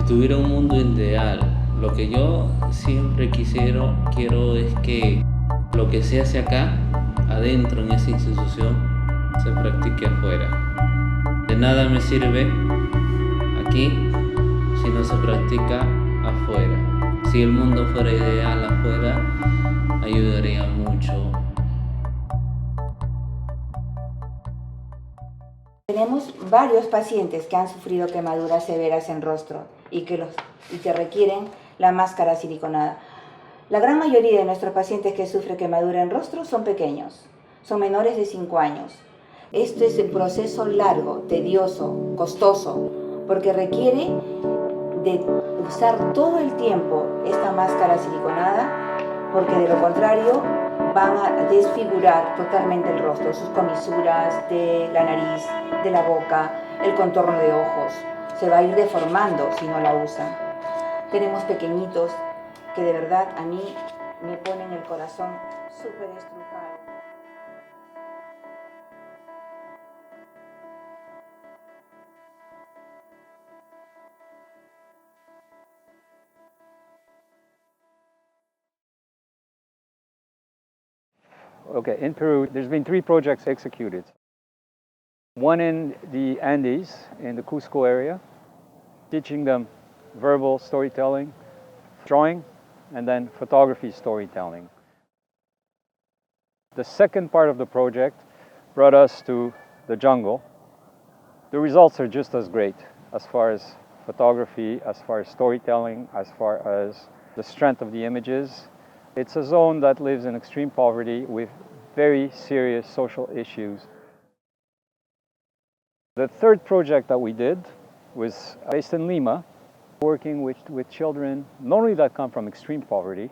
tuviera un mundo ideal, lo que yo siempre quiero es que lo que se hace acá, adentro en esa institución, se practique afuera. De nada me sirve aquí si no se practica afuera. Si el mundo fuera ideal afuera, ayudaría mucho. Tenemos varios pacientes que han sufrido quemaduras severas en rostro y que requieren la máscara siliconada. La gran mayoría de nuestros pacientes que sufren quemadura en rostro son pequeños, son menores de 5 años. Este es un proceso largo, tedioso, costoso, porque requiere de usar todo el tiempo esta máscara siliconada, porque de lo contrario van a desfigurar totalmente el rostro, sus comisuras de la nariz, de la boca, el contorno de ojos. Se va a ir deformando si no la usan. Tenemos pequeñitos que de verdad a mí me ponen el corazón súper estrujado. Okay, in Peru, there's been 3 projects executed. One in the Andes, in the Cusco area, teaching them verbal storytelling, drawing, and then photography storytelling. The second part of the project brought us to the jungle. The results are just as great as far as photography, as far as storytelling, as far as the strength of the images. It's a zone that lives in extreme poverty with very serious social issues. The third project that we did was based in Lima, working with children not only that come from extreme poverty,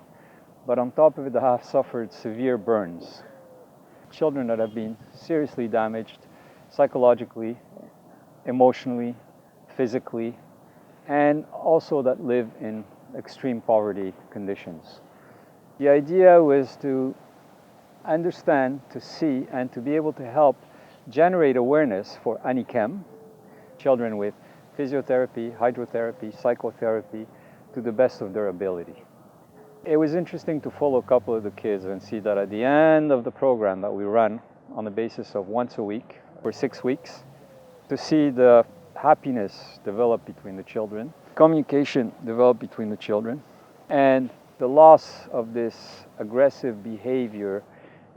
but on top of it that have suffered severe burns. Children that have been seriously damaged psychologically, emotionally, physically, and also that live in extreme poverty conditions. The idea was to understand, to see, and to be able to help generate awareness for ANICEM, children with physiotherapy, hydrotherapy, psychotherapy, to the best of their ability. It was interesting to follow a couple of the kids and see that at the end of the program that we run on the basis of once a week for 6 weeks, to see the happiness develop between the children, communication develop between the children, and the loss of this aggressive behavior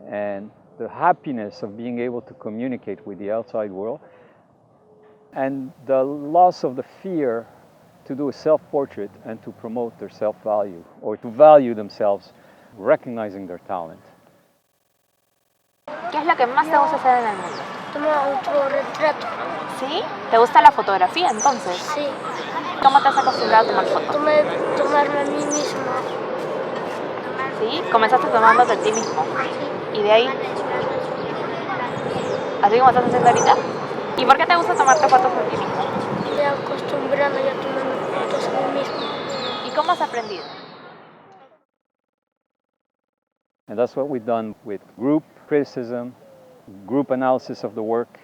and the happiness of being able to communicate with the outside world, and the loss of the fear to do a self-portrait and to promote their self-value or to value themselves, recognizing their talent. ¿Qué es lo que más te gusta hacer en el mundo? Tomar autorretrato. ¿Sí? ¿Te gusta la fotografía entonces? Sí. ¿Cómo te has acostumbrado a tomar fotos? Tomarme a mí mismo. ¿Sí? Comenzaste tomándote a ti mismo. Sí. ¿Y de ahí? ¿Así como estás haciendo ahorita? ¿Y por qué te gusta tomarte fotos a ti mismo? Ya acostumbrado a tomarme fotos a mí mismo. ¿Y cómo has aprendido? And that's what we've done with group criticism, group analysis of the work,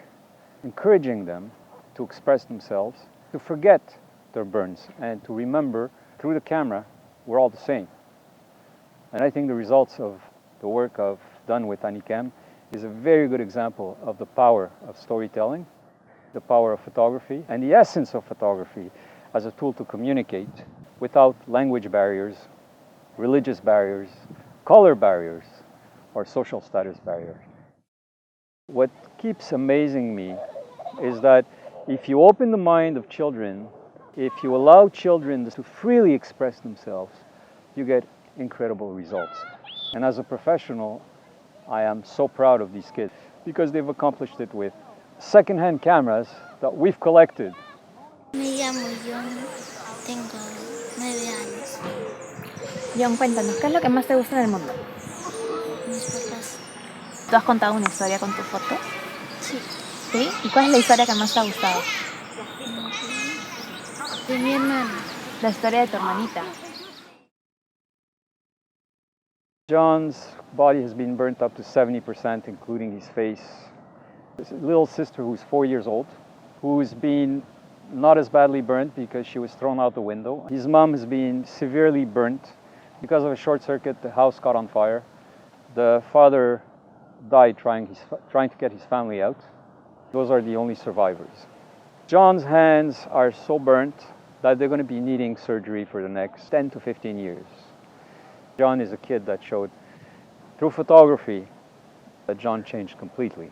encouraging them to express themselves, to forget their burns, and to remember through the camera we're all the same. And I think the results of the work I've done with ANICEM is a very good example of the power of storytelling, the power of photography, and the essence of photography as a tool to communicate without language barriers, religious barriers, color barriers, or social status barriers. What keeps amazing me is that if you open the mind of children, if you allow children to freely express themselves, you get incredible results. And as a professional, I am so proud of these kids because they've accomplished it with second-hand cameras that we've collected. Me llamo John, tengo 9 años. John, cuéntanos, ¿qué es lo que más te gusta en el mundo? Mis papás. ¿Tú has contado una historia con tu foto? Sí. ¿Sí? ¿Y cuál es la historia que más te ha gustado? De mi hermana. La historia de tu hermanita. John's body has been burnt up to 70%, including his face. His little sister, who's 4 years old, who's been not as badly burnt because she was thrown out the window. His mom has been severely burnt. Because of a short circuit, the house caught on fire. The father died trying to get his family out. Those are the only survivors. John's hands are so burnt that they're going to be needing surgery for the next 10 to 15 years. John is a kid that showed, through photography, that John changed completely.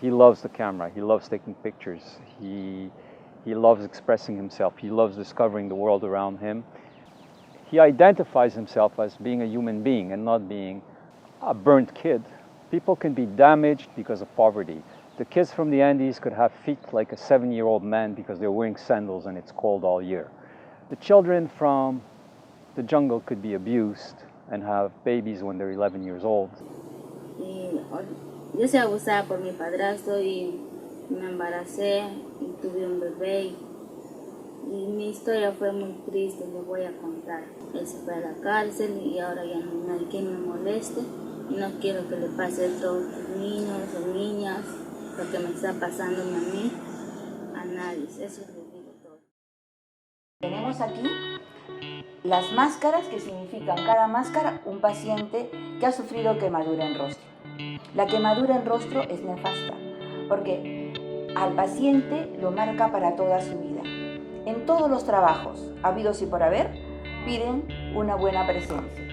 He loves the camera, he loves taking pictures, he loves expressing himself, he loves discovering the world around him. He identifies himself as being a human being and not being a burnt kid. People can be damaged because of poverty. The kids from the Andes could have feet like a 7-year-old man because they're wearing sandals and it's cold all year. The children from the jungle could be abused and have babies when they're 11 years old. Yo soy abusada por mi padrastro y me embaracé y tuve un bebé. Y mi historia fue muy triste, les voy a contar. Él se fue a la cárcel y ahora ya no hay quien me moleste. Y no quiero que le pase a todos los niños o niñas lo que me está pasando a mí, a nadie. Eso les digo todo. Tenemos aquí las máscaras, que significan cada máscara un paciente que ha sufrido quemadura en rostro. La quemadura en rostro es nefasta porque al paciente lo marca para toda su vida. En todos los trabajos, habidos y por haber, piden una buena presencia.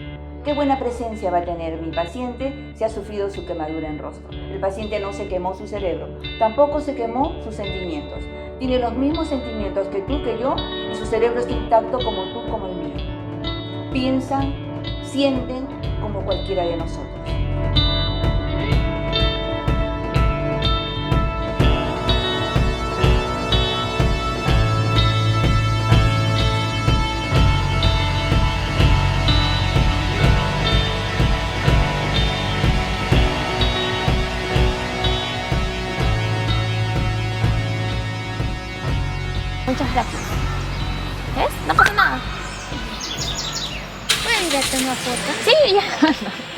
¿Qué buena presencia va a tener mi paciente si ha sufrido su quemadura en rostro? El paciente no se quemó su cerebro, tampoco se quemó sus sentimientos. Tiene los mismos sentimientos que tú, que yo, y su cerebro está intacto como tú, como el mío. Piensan, sienten como cualquiera de nosotros. Muchas gracias. ¿Ves? No pasa nada. ¿Puedes ir a tomar fotos? Sí, ya.